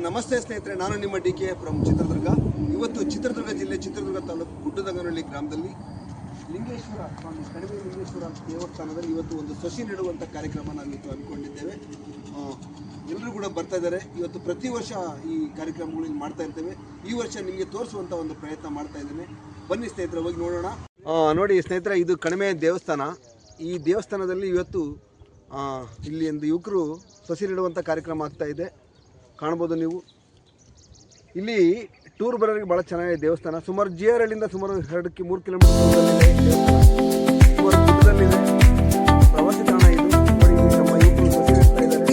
ನಮಸ್ತೆ ಸ್ನೇಹಿತರೆ, ನಾನು ನಿಮ್ಮ ಡಿಕೆ ಫ್ರಮ್ ಚಿತ್ರದುರ್ಗ. ಇವತ್ತು ಚಿತ್ರದುರ್ಗ ಜಿಲ್ಲೆ ಚಿತ್ರದುರ್ಗ ತಾಲೂಕು ಗುಡ್ಡದಗನಹಳ್ಳಿ ಗ್ರಾಮದಲ್ಲಿ ಲಿಂಗೇಶ್ವರ ಸ್ವಾಮಿ ಕಡಿಮೆ ಲಿಂಗೇಶ್ವರ ದೇವಸ್ಥಾನದಲ್ಲಿ ಇವತ್ತು ಒಂದು ಸಸಿ ನೆಡುವಂಥ ಕಾರ್ಯಕ್ರಮ ನಾವು ಇವತ್ತು ಅಂದ್ಕೊಂಡಿದ್ದೇವೆ. ಎಲ್ಲರೂ ಕೂಡ ಬರ್ತಾ ಇದ್ದಾರೆ. ಇವತ್ತು ಪ್ರತಿ ವರ್ಷ ಈ ಕಾರ್ಯಕ್ರಮಗಳನ್ನು ಮಾಡ್ತಾ ಇರ್ತೇವೆ. ಈ ವರ್ಷ ನಿಮಗೆ ತೋರಿಸುವಂಥ ಒಂದು ಪ್ರಯತ್ನ ಮಾಡ್ತಾ ಇದ್ದೇನೆ. ಬನ್ನಿ ಸ್ನೇಹಿತರೆ, ಹೋಗಿ ನೋಡೋಣ. ನೋಡಿ ಸ್ನೇಹಿತರೆ, ಇದು ಕಡಿಮೆ ದೇವಸ್ಥಾನ. ಈ ದೇವಸ್ಥಾನದಲ್ಲಿ ಇವತ್ತು ಇಲ್ಲಿ ಒಂದು ಯುವಕರು ಸಸಿ ನೆಡುವಂಥ ಕಾರ್ಯಕ್ರಮ ಆಗ್ತಾ ಇದೆ. ಕಾಣ್ಬೋದು ನೀವು. ಇಲ್ಲಿ ಟೂರ್ ಬರೋರಿಗೆ ಭಾಳ ಚೆನ್ನಾಗಿದೆ ದೇವಸ್ಥಾನ. ಸುಮಾರು ಜಿಆರ್ಹಳ್ಳಿಯಿಂದ ಸುಮಾರು 2-3 ಕಿಲೋಮೀಟರ್ ಸುಮಾರು ದೂರದಲ್ಲಿದೆ. ಪ್ರವಾಸಿ ತಾಣ ಇದು. ನೋಡಿ, ನಮ್ಮ ಯುವಕರು ಸಸಿ ನೆಡ್ತಾ ಇದ್ದಾರೆ.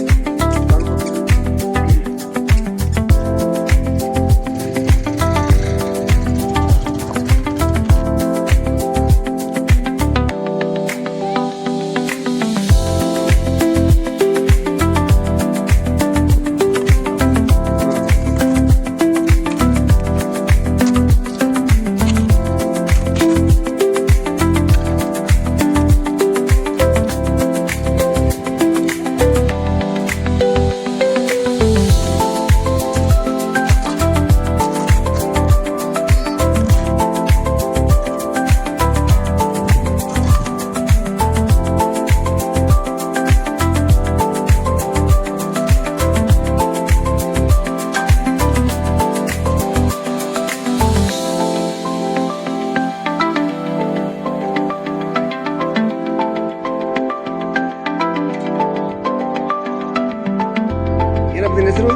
ನಿನ್ನ ಹೆಸರು?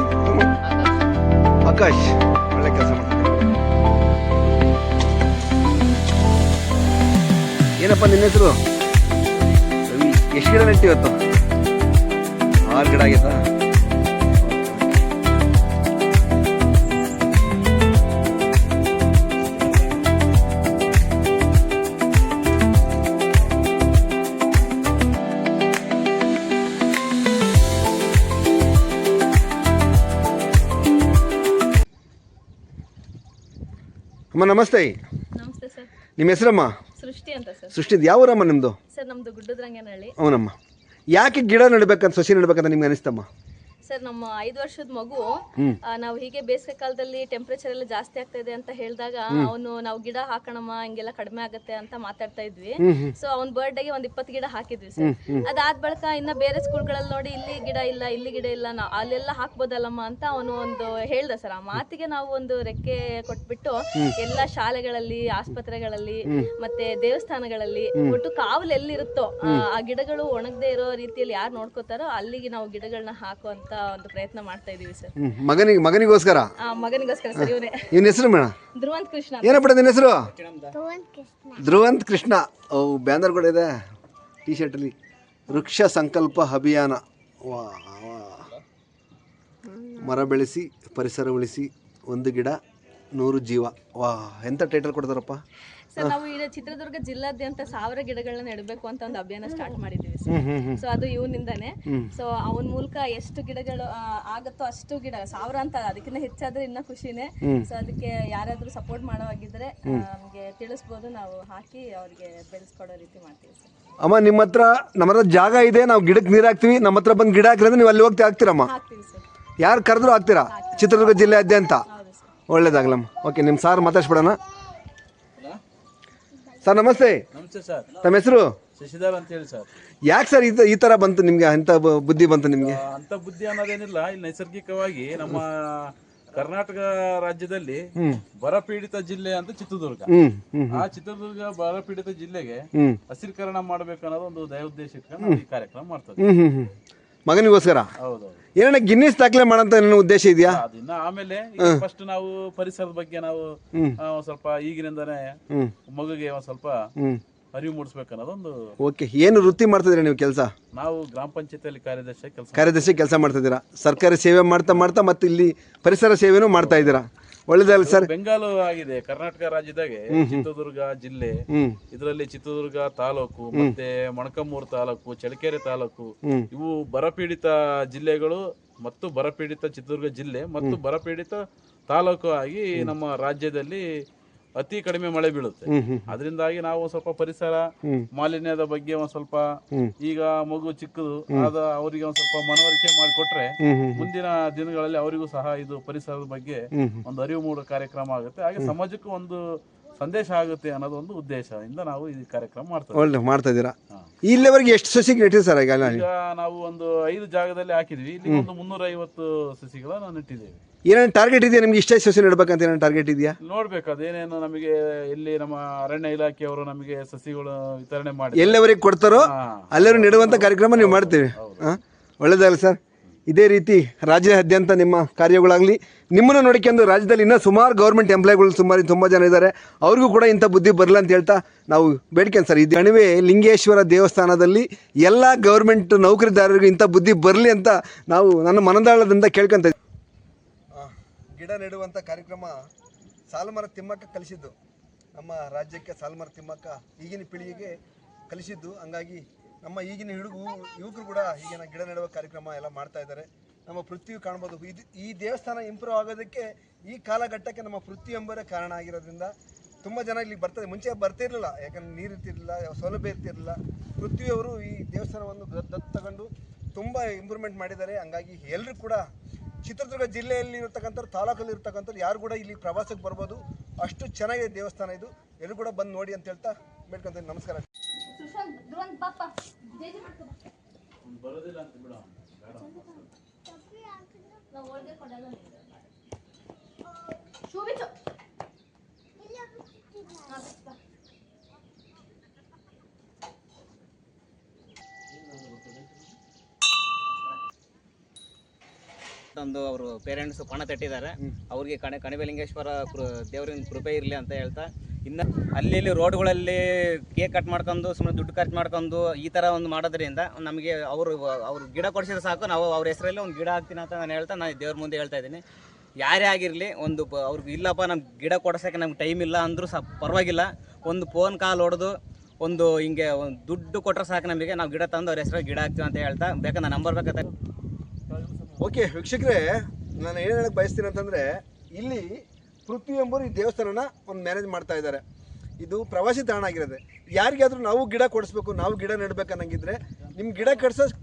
ಆಕಾಶ್. ಒಳ್ಳೆ ಕೆಲಸ ಮಾಡ್ತಾರೆ. ಏನಪ್ಪ ನಿನ್ನ ಹೆಸರು? ರವಿ. ಎಷ್ಟು ಗಿಡ ನೆಟ್ಟಿ ಇವತ್ತು? 6 ಗಿಡ ಆಗೈತಾ? ಅಮ್ಮ ನಮಸ್ತೆ. ನಮಸ್ತೆ ಸರ್. ನಿಮ್ಮ ಹೆಸರಮ್ಮ? ಸೃಷ್ಟಿ ಅಂತ ಸರ್. ಸೃಷ್ಟಿ. ಯಾವ ಊರಮ್ಮ ನಿಮ್ಮದು? ಸರ್ ನಮ್ಮದು ಗುಡ್ಡದಗನಹಳ್ಳಿ. ಅವನಮ್ಮ. ಯಾಕೆ ಗಿಡ ನೆಡಬೇಕಂತ ಸಸಿ ನೆಡಬೇಕಂತ ನಿಮ್ಗೆ ಅನಿಸ್ತಮ್ಮ? ಸರ್ ನಮ್ಮ 5 ವರ್ಷದ ಮಗು ನಾವು ಹೀಗೆ ಬೇಸಿಗೆ ಕಾಲದಲ್ಲಿ ಟೆಂಪರೇಚರ್ ಎಲ್ಲ ಜಾಸ್ತಿ ಆಗ್ತಾ ಇದೆ ಅಂತ ಹೇಳಿದಾಗ ಅವನು ನಾವು ಗಿಡ ಹಾಕೋಣಮ್ಮ ಹಿಂಗೆಲ್ಲ ಕಡಿಮೆ ಆಗುತ್ತೆ ಅಂತ ಮಾತಾಡ್ತಾ ಇದ್ವಿ. ಸೊ ಅವ್ನ ಬರ್ಡೇಗೆ ಒಂದು 20 ಗಿಡ ಹಾಕಿದ್ವಿ ಸರ್. ಅದಾದ ಬಳಿಕ ಇನ್ನ ಬೇರೆ ಸ್ಕೂಲ್ಗಳಲ್ಲಿ ನೋಡಿ ಇಲ್ಲಿ ಗಿಡ ಇಲ್ಲ, ಇಲ್ಲಿ ಗಿಡ ಇಲ್ಲ, ಅಲ್ಲೆಲ್ಲ ಹಾಕ್ಬೋದಲ್ಲಮ್ಮ ಅಂತ ಅವನು ಒಂದು ಹೇಳ್ದ ಸರ್. ಆ ಮಾತಿಗೆ ನಾವು ಒಂದು ರೆಕ್ಕೆ ಕೊಟ್ಬಿಟ್ಟು ಎಲ್ಲ ಶಾಲೆಗಳಲ್ಲಿ, ಆಸ್ಪತ್ರೆಗಳಲ್ಲಿ ಮತ್ತೆ ದೇವಸ್ಥಾನಗಳಲ್ಲಿ ಒಟ್ಟು ಕಾವಲು ಎಲ್ಲಿರುತ್ತೋ ಆ ಗಿಡಗಳು ಒಣಗದೆ ಇರೋ ರೀತಿಯಲ್ಲಿ ಯಾರು ನೋಡ್ಕೋತಾರೋ ಅಲ್ಲಿಗೆ ನಾವು ಗಿಡಗಳನ್ನ ಹಾಕುವಂತ ಒಂದು ಪ್ರಯತ್ನ ಮಾಡ್ತಾ ಇದೀವಿ ಸರ್. ಮಗನಿಗೋಸ್ಕರ ಸರ್. ಇವನ ಹೆಸರು ಮೇಡಮ್? ಧ್ರುವಂತ್ ಕೃಷ್ಣ. ಏನಪ್ಪ ನಿನ್ನ ಹೆಸರು? ಧ್ರುವಂತ್ ಕೃಷ್ಣ. ಬ್ಯಾನರ್ ಕೂಡ ಇದೆ ಟಿ ಶರ್ಟ್ ಅಲ್ಲಿ. ವೃಕ್ಷ ಸಂಕಲ್ಪ ಅಭಿಯಾನ. ಮರ ಬೆಳೆಸಿ ಪರಿಸರ ಉಳಿಸಿ 1 ಗಿಡ 100 ಜೀವ. ಎಂತ ಟೈಟಲ್ ಕೊಡ್ತಾರಪ್ಪ. ಸರ್ ನಾವು ಈಗ ಚಿತ್ರದುರ್ಗ ಜಿಲ್ಲಾದ್ಯಂತ 1000 ಗಿಡಗಳನ್ನ ನೆಡಬೇಕು ಅಂತ ಒಂದು ಅಭಿಯಾನ ಸ್ಟಾರ್ಟ್ ಮಾಡಿದೀವಿ ಸರ್. ಸೊ ಅದು ಇವನಿಂದಾನೆ. ಸೊ ಅವನ ಮೂಲಕ ಎಷ್ಟು ಗಿಡಗಳು ಆಗತ್ತೋ ಅಷ್ಟು ಗಿಡ 1000 ಅಂತ, ಅದಕ್ಕಿಂತ ಹೆಚ್ಚಾದ್ರೆ ಇನ್ನ ಖುಷಿನೇ. ಸೊ ಅದಕ್ಕೆ ಯಾರಾದ್ರೂ ಸಪೋರ್ಟ್ ಮಾಡೋವಾಗಿದ್ರೆ ನಮಗೆ ತಿಳಿಸ್ಬೋದು, ನಾವು ಹಾಕಿ ಅವ್ರಿಗೆ ಬೆಳೆಸ್ಕೊಡೋ ರೀತಿ ಮಾಡ್ತೀವಿ ಸರ್. ಅಮ್ಮ ನಿಮ್ಮ ಹತ್ರ ನಮ್ಮ ಹತ್ರ ಜಾಗ ಇದೆ, ನಾವು ಗಿಡಕ್ಕೆ ನೀರು ಹಾಕ್ತಿವಿ, ನಮ್ಮ ಹತ್ರ ಬಂದು ಗಿಡ ಹಾಕಿದ್ರೆ ನೀವು ಅಲ್ಲಿ ಹೋಗ್ತಿ ಹಾಕ್ತೀರಮ್ಮ? ಹಾಕ್ತೀವಿ ಸರ್. ಯಾರು ಕರೆದ್ರು ಹಾಕ್ತೀರಾ? ಚಿತ್ರದುರ್ಗ ಜಿಲ್ಲೆಯಾದ್ಯಂತ. ಒಳ್ಳೇದಾಗ್ಲಮ್ಮ. ಓಕೆ, ನಿಮ್ಮ ಸಾರ್ ಮಾತಾಡ್ಸ್ಬಿಡೋಣ. ಸರ್ ನಮಸ್ತೆ. ನಮಸ್ತೆ ಸರ್. ತಮ್ಮ ಹೆಸರು? ಶಶಿಧರ್ ಅಂತ ಹೇಳಿ ಸರ್. ಯಾಕೆ ಸರ್ ಈ ತರ ಬಂತು ನಿಮ್ಗೆ, ಅಂತ ಬುದ್ಧಿ ಬಂತು ನಿಮ್ಗೆ? ಅಂತ ಬುದ್ಧಿ ಅನ್ನೋದೇನಿಲ್ಲ. ಇಲ್ಲಿ ನೈಸರ್ಗಿಕವಾಗಿ ನಮ್ಮ ಕರ್ನಾಟಕ ರಾಜ್ಯದಲ್ಲಿ ಬರಪೀಡಿತ ಜಿಲ್ಲೆ ಅಂತ ಚಿತ್ರದುರ್ಗ. ಆ ಚಿತ್ರದುರ್ಗ ಬರಪೀಡಿತ ಜಿಲ್ಲೆಗೆ ಹಸಿರೀಕರಣ ಮಾಡ್ಬೇಕು ಅನ್ನೋದು ಒಂದು ದಯೋದ್ದೇಶ ಇಟ್ಕೊಂಡು ಈ ಕಾರ್ಯಕ್ರಮ ಮಾಡ್ತದೆ. ಮಗನಿಗೋಸ್ಕರ? ಹೌದೌದು. ಏನ ಗಿನ್ನಿಸ್ ದಾಖಲೆ ಮಾಡಂತ ನನ್ನ ಉದ್ದೇಶ ಇದೆಯಾ? ಅದನ್ನ ಆಮೇಲೆ ಫಸ್ಟ್ ನಾವು ಪರಿಸರದ ಬಗ್ಗೆ ನಾವು ಸ್ವಲ್ಪ ಈಗಿನಿಂದಾನೇ ಮಗುಗೆ ಒಂದ್ ಸ್ವಲ್ಪ ಅರಿವು ಮೂಡಿಸ್ಬೇಕು ಅನ್ನೋದೊಂದು. ಓಕೆ, ಏನು ವೃತ್ತಿ ಮಾಡ್ತಿದ್ದೀರಾ ನೀವು ಕೆಲಸ? ನಾವು ಗ್ರಾಮ ಪಂಚಾಯತಿಯಲ್ಲಿ ಕಾರ್ಯದರ್ಶಿ ಕೆಲಸ ಮಾಡ್ತಿದ್ದೀರಾ. ಸರ್ಕಾರಿ ಸೇವೆ ಮಾಡ್ತಾ ಮಾಡ್ತಾ ಮತ್ತೆ ಇಲ್ಲಿ ಪರಿಸರ ಸೇವೆನೂ ಮಾಡ್ತಾ ಇದ್ದೀರಾ. ಒಳ್ಳೇದಲ್ಲ ಸರ್. ಬೆಂಗಾಲು ಆಗಿದೆ ಕರ್ನಾಟಕ ರಾಜ್ಯದಾಗೆ ಚಿತ್ರದುರ್ಗ ಜಿಲ್ಲೆ. ಇದರಲ್ಲಿ ಚಿತ್ರದುರ್ಗ ತಾಲೂಕು ಮತ್ತೆ ಮೊಳಕಾಲ್ಮೂರು ತಾಲೂಕು, ಚಳ್ಳಕೆರೆ ತಾಲೂಕು ಇವು ಬರಪೀಡಿತ ಜಿಲ್ಲೆಗಳು ಮತ್ತು ಬರಪೀಡಿತ ಚಿತ್ರದುರ್ಗ ಜಿಲ್ಲೆ ಮತ್ತು ಬರಪೀಡಿತ ತಾಲೂಕು ಆಗಿ ನಮ್ಮ ರಾಜ್ಯದಲ್ಲಿ ಅತಿ ಕಡಿಮೆ ಮಳೆ ಬೀಳುತ್ತೆ. ಅದರಿಂದಾಗಿ ನಾವು ಸ್ವಲ್ಪ ಪರಿಸರ ಮಾಲಿನ್ಯದ ಬಗ್ಗೆ ಒಂದ್ ಸ್ವಲ್ಪ ಈಗ ಮಗು ಚಿಕ್ಕದು ಆದ ಅವರಿಗೆ ಒಂದ್ ಸ್ವಲ್ಪ ಮನವರಿಕೆ ಮಾಡಿಕೊಟ್ರೆ ಮುಂದಿನ ದಿನಗಳಲ್ಲಿ ಅವರಿಗೂ ಸಹ ಇದು ಪರಿಸರದ ಬಗ್ಗೆ ಒಂದು ಅರಿವು ಮೂಡೋ ಕಾರ್ಯಕ್ರಮ ಆಗುತ್ತೆ. ಹಾಗೆ ಸಮಾಜಕ್ಕೂ ಒಂದು ಸಂದೇಶ ಆಗುತ್ತೆ ಅನ್ನೋದು ಒಂದು ಉದ್ದೇಶದಿಂದ ನಾವು ಈ ಕಾರ್ಯಕ್ರಮ ಮಾಡ್ತಾ ಇದ್ದೀರಾ. ಇಲ್ಲಿವರೆಗೆ ಎಷ್ಟು ಸಸಿಗೆ ನೆಟ್ಟಿದೆ ಸರ್? ಈಗ ನಾವು ಒಂದು 5 ಜಾಗದಲ್ಲಿ ಹಾಕಿದ್ವಿ. ಇಲ್ಲಿ ಒಂದು 350 ಸಸಿಗಳನ್ನ ನೆಟ್ಟಿದ್ದೇವೆ. ಏನೇನು ಟಾರ್ಗೆಟ್ ಇದೆಯಾ ನಿಮ್ಗೆ? ಇಷ್ಟೇ ಸಸಿ ನೆಡ್ಬೇಕಂತ ಏನೇನು ಟಾರ್ಗೆಟ್ ಇದೆಯಾ? ನೋಡ್ಬೇಕು ಅದೇನೇನು ನಮಗೆ ಇಲ್ಲಿ ನಮ್ಮ ಅರಣ್ಯ ಇಲಾಖೆಯವರು ನಮಗೆ ಸಸಿಗಳು ವಿತರಣೆ ಮಾಡಿ ಎಲ್ಲವರೆಗೆ ಕೊಡ್ತಾರೋ ಅಲ್ಲೆಲ್ಲರೂ ನೆಡುವಂಥ ಕಾರ್ಯಕ್ರಮ ನೀವು ಮಾಡ್ತೀವಿ. ಒಳ್ಳೆಯದಲ್ಲ ಸರ್. ಇದೇ ರೀತಿ ರಾಜ್ಯಾದ್ಯಂತ ನಿಮ್ಮ ಕಾರ್ಯಗಳಾಗಲಿ. ನಿಮ್ಮನ್ನು ನೋಡಿಕೊಂಡು ರಾಜ್ಯದಲ್ಲಿ ಇನ್ನೂ ಸುಮಾರು ಗೌರ್ಮೆಂಟ್ ಎಂಪ್ಲಾಯ್ಗಳು ತುಂಬ ಜನ ಇದ್ದಾರೆ, ಅವ್ರಿಗೂ ಕೂಡ ಇಂಥ ಬುದ್ಧಿ ಬರಲ್ಲ ಅಂತ ಹೇಳ್ತಾ ನಾವು ಬೇಡ್ಕೊಂಡು ಸರ್, ಇದು ಕಣಿವೆ ಲಿಂಗೇಶ್ವರ ದೇವಸ್ಥಾನದಲ್ಲಿ ಎಲ್ಲ ಗೌರ್ಮೆಂಟ್ ನೌಕರಿದಾರರಿಗೂ ಇಂಥ ಬುದ್ಧಿ ಬರಲಿ ಅಂತ ನಾವು ನನ್ನ ಮನದಾಳದಿಂದ ಕೇಳ್ಕೊಂತ ಇದ್ದೀವಿ. ಗಿಡ ನೆಡುವಂಥ ಕಾರ್ಯಕ್ರಮ ಸಾಲುಮರ ತಿಮ್ಮಕ್ಕ ಕಲಿಸಿದ್ದು, ನಮ್ಮ ರಾಜ್ಯಕ್ಕೆ ಸಾಲುಮರ ತಿಮ್ಮಕ್ಕ ಈಗಿನ ಪೀಳಿಗೆಗೆ ಕಲಿಸಿದ್ದು. ಹಂಗಾಗಿ ನಮ್ಮ ಈಗಿನ ಯುವಕರು ಕೂಡ ಈಗಿನ ಗಿಡ ನೆಡುವ ಕಾರ್ಯಕ್ರಮ ಎಲ್ಲ ಮಾಡ್ತಾ ಇದ್ದಾರೆ. ನಮ್ಮ ಪೃಥ್ವಿ ಕಾಣ್ಬೋದು. ಈ ದೇವಸ್ಥಾನ ಇಂಪ್ರೂವ್ ಆಗೋದಕ್ಕೆ ಈ ಕಾಲಘಟ್ಟಕ್ಕೆ ನಮ್ಮ ಪೃಥ್ವಿ ಎಂಬರೇ ಕಾರಣ ಆಗಿರೋದ್ರಿಂದ ತುಂಬ ಜನ ಇಲ್ಲಿ ಬರ್ತಾರೆ. ಮುಂಚೆ ಬರ್ತಿರಲಿಲ್ಲ, ಯಾಕಂದ್ರೆ ನೀರು ಇರ್ತಿರಲಿಲ್ಲ, ಸೌಲಭ್ಯ ಇರ್ತಿರಲಿಲ್ಲ. ಪೃಥ್ವಿಯವರು ಈ ದೇವಸ್ಥಾನವನ್ನು ದತ್ತು ತಗೊಂಡು ತುಂಬ ಇಂಪ್ರೂವ್ಮೆಂಟ್ ಮಾಡಿದ್ದಾರೆ. ಹಂಗಾಗಿ ಎಲ್ಲರೂ ಕೂಡ ಚಿತ್ರದುರ್ಗ ಜಿಲ್ಲೆಯಲ್ಲಿ ಇರತಕ್ಕಂಥವ್ರು, ತಾಲೂಕಲ್ಲಿ ಇರ್ತಕ್ಕಂಥವ್ರು ಯಾರು ಕೂಡ ಇಲ್ಲಿ ಪ್ರವಾಸಕ್ಕೆ ಬರ್ಬೋದು. ಅಷ್ಟು ಚೆನ್ನಾಗಿದೆ ದೇವಸ್ಥಾನ ಇದು. ಎಲ್ಲರೂ ಕೂಡ ಬಂದು ನೋಡಿ ಅಂತ ಹೇಳ್ತಾ ಬೇಡ್ಕೊಂತೀನಿ. ನಮಸ್ಕಾರ. ಒಂದು ಅವರು ಪೇರೆಂಟ್ಸ್ ಪಣ ತಟ್ಟಿದ್ದಾರೆ. ಅವ್ರಿಗೆ ಕಣಿವೆಲಿಂಗೇಶ್ವರ ದೇವರಿನ ಕೃಪೆ ಇರಲಿ ಅಂತ ಹೇಳ್ತಾ, ಇನ್ನು ಅಲ್ಲಿ ರೋಡ್ಗಳಲ್ಲಿ ಕೇಕ್ ಕಟ್ ಮಾಡ್ಕೊಂಡು ಸುಮ್ಮನೆ ದುಡ್ಡು ಖರ್ಚು ಮಾಡ್ಕೊಂಡು ಈ ಥರ ಒಂದು ಮಾಡೋದ್ರಿಂದ ನಮಗೆ ಅವ್ರು ಗಿಡ ಕೊಡಿಸಿದ್ರೆ ಸಾಕು, ನಾವು ಅವ್ರ ಹೆಸರಲ್ಲಿ ಒಂದು ಗಿಡ ಹಾಕ್ತೀನಿ ಅಂತ ನಾನು ಹೇಳ್ತಾ ನಾನು ದೇವ್ರ ಮುಂದೆ ಹೇಳ್ತಾ ಇದ್ದೀನಿ. ಯಾರೇ ಆಗಿರಲಿ ಒಂದು ಅವ್ರಿಗೆ ಇಲ್ಲಪ್ಪ ನಮ್ಗೆ ಗಿಡ ಕೊಡ್ಸೋಕ್ಕೆ ನಮ್ಗೆ ಟೈಮ್ ಇಲ್ಲ ಅಂದರೂ ಪರವಾಗಿಲ್ಲ, ಒಂದು ಫೋನ್ ಕಾಲ್ ಹೊಡೆದು ಒಂದು ಹಿಂಗೆ ಒಂದು ದುಡ್ಡು ಕೊಟ್ಟರೆ ಸಾಕು ನಮಗೆ, ನಾವು ಗಿಡ ತಂದು ಅವ್ರ ಹೆಸರಲ್ಲಿ ಗಿಡ ಹಾಕ್ತೀವಿ ಅಂತ ಹೇಳ್ತಾ ಬೇಕಾದ್ರೆ ನಂಬರ್ ಬೇಕಾದ್ರೆ. ಓಕೆ ವೀಕ್ಷಕರೇ, ನಾನು ಏನು ಹೇಳಕ್ಕೆ ಬಯಸ್ತೀನಿ ಅಂತಂದರೆ, ಇಲ್ಲಿ ಪೃಥ್ವಿ ಎಂಬರು ಈ ದೇವಸ್ಥಾನನ ಒಂದು ಮ್ಯಾನೇಜ್ ಮಾಡ್ತಾ ಇದ್ದಾರೆ. ಇದು ಪ್ರವಾಸಿ ತಾಣ ಆಗಿರೋದೆ. ಯಾರಿಗಾದ್ರೂ ನಾವು ಗಿಡ ಕೊಡಿಸ್ಬೇಕು, ನಾವು ಗಿಡ ನೆಡ್ಬೇಕು ಅನ್ನಂಗಿದ್ರೆ ನಿಮ್ಮ ಗಿಡ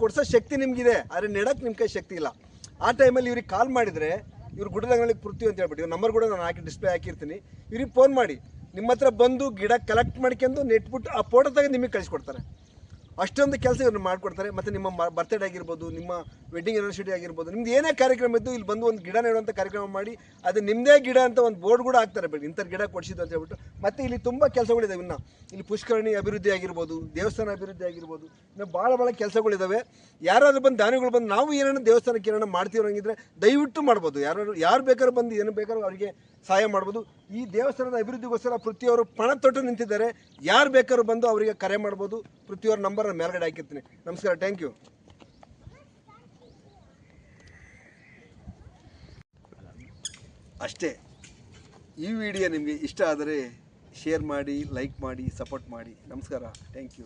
ಕೊಡಿಸೋ ಶಕ್ತಿ ನಿಮಗಿದೆ, ಆದರೆ ನೆಡಕ್ಕೆ ನಿಮ್ಮ ಕೈ ಶಕ್ತಿ ಇಲ್ಲ. ಆ ಟೈಮಲ್ಲಿ ಇವ್ರಿಗೆ ಕಾಲ್ ಮಾಡಿದರೆ ಇವ್ರು ಗುಡ್ಡದಂಗಲಿಗೆ ಪೃಥ್ವಿ ಅಂತ ಹೇಳ್ಬಿಟ್ಟು ಇವ್ರ ನಂಬರ್ ಕೂಡ ನಾನು ಡಿಸ್ಪ್ಲೇ ಹಾಕಿರ್ತೀನಿ. ಇವ್ರಿಗೆ ಫೋನ್ ಮಾಡಿ ನಿಮ್ಮ ಹತ್ರ ಬಂದು ಗಿಡ ಕಲೆಕ್ಟ್ ಮಾಡ್ಕೊಂಡು ನೆಟ್ಬಿಟ್ಟು ಆ ಫೋಟೋ ತೆಗೆದು ನಿಮಗೆ ಕಳಿಸ್ಕೊಡ್ತಾರೆ. ಅಷ್ಟೊಂದು ಕೆಲಸ ಇವ್ರನ್ನ ಮಾಡಿಕೊಡ್ತಾರೆ. ಮತ್ತು ನಿಮ್ಮ ಬರ್ತ್ಡೇ ಆಗಿರ್ಬೋದು, ನಿಮ್ಮ ವೆಡ್ಡಿಂಗ್ ಆ್ಯನಿವರ್ಸರಿ ಆಗಿರ್ಬೋದು, ನಿಮ್ದು ಏನೇ ಕಾರ್ಯಕ್ರಮ ಇದ್ದು ಇಲ್ಲಿ ಬಂದು ಒಂದು ಗಿಡ ನೆಡುವಂಥ ಕಾರ್ಯಕ್ರಮ ಮಾಡಿ ಅದು ನಿಮ್ಮದೇ ಗಿಡ ಅಂತ ಒಂದು ಬೋರ್ಡ್ ಕೂಡ ಹಾಕ್ತಾರೆ, ಬೇಡ ಇಂಥ ಗಿಡ ಕೊಡಿಸಿದ್ದು ಅಂತ ಹೇಳ್ಬಿಟ್ಟು. ಮತ್ತು ಇಲ್ಲಿ ತುಂಬ ಕೆಲಸಗಳಿದ್ದಾವೆ. ಇನ್ನು ಇಲ್ಲಿ ಪುಷ್ಕರಣಿ ಅಭಿವೃದ್ಧಿ ಆಗಿರ್ಬೋದು, ದೇವಸ್ಥಾನ ಅಭಿವೃದ್ಧಿ ಆಗಿರ್ಬೋದು, ಇನ್ನು ಭಾಳ ಕೆಲಸಗಳಿದ್ದಾವೆ. ಯಾರಾದರೂ ಬಂದು ದಾನಿಗಳು ಬಂದು ನಾವು ಏನೇನೋ ದೇವಸ್ಥಾನಕ್ಕೆ ಏನೇನೋ ಮಾಡ್ತೀವಿ ಅನ್ನೋಂಗಿದ್ರೆ ದಯವಿಟ್ಟು ಮಾಡ್ಬೋದು. ಯಾರು ಬೇಕಾದ್ರೂ ಬಂದು ಏನು ಬೇಕಾದ್ರೂ ಅವರಿಗೆ ಸಹಾಯ ಮಾಡ್ಬೋದು. ಈ ದೇವಸ್ಥಾನದ ಅಭಿವೃದ್ಧಿಗೋಸ್ಕರ ಪೃಥ್ವಿಯವರು ಪಣ ತೊಟ್ಟು ನಿಂತಿದ್ದಾರೆ. ಯಾರು ಬೇಕಾದ್ರೂ ಬಂದು ಅವರಿಗೆ ಕರೆ ಮಾಡ್ಬೋದು. ಪೃಥ್ವಿಯವರ ನಂಬರ್ ನಾನು ಮೇಲ್ಗಡೆ ಹಾಕಿರ್ತೀನಿ. ನಮಸ್ಕಾರ, ಥ್ಯಾಂಕ್ ಯು. ಅಷ್ಟೇ. ಈ ವಿಡಿಯೋ ನಿಮಗೆ ಇಷ್ಟ ಆದರೆ ಶೇರ್ ಮಾಡಿ, ಲೈಕ್ ಮಾಡಿ, ಸಪೋರ್ಟ್ ಮಾಡಿ. ನಮಸ್ಕಾರ, ಥ್ಯಾಂಕ್ ಯು.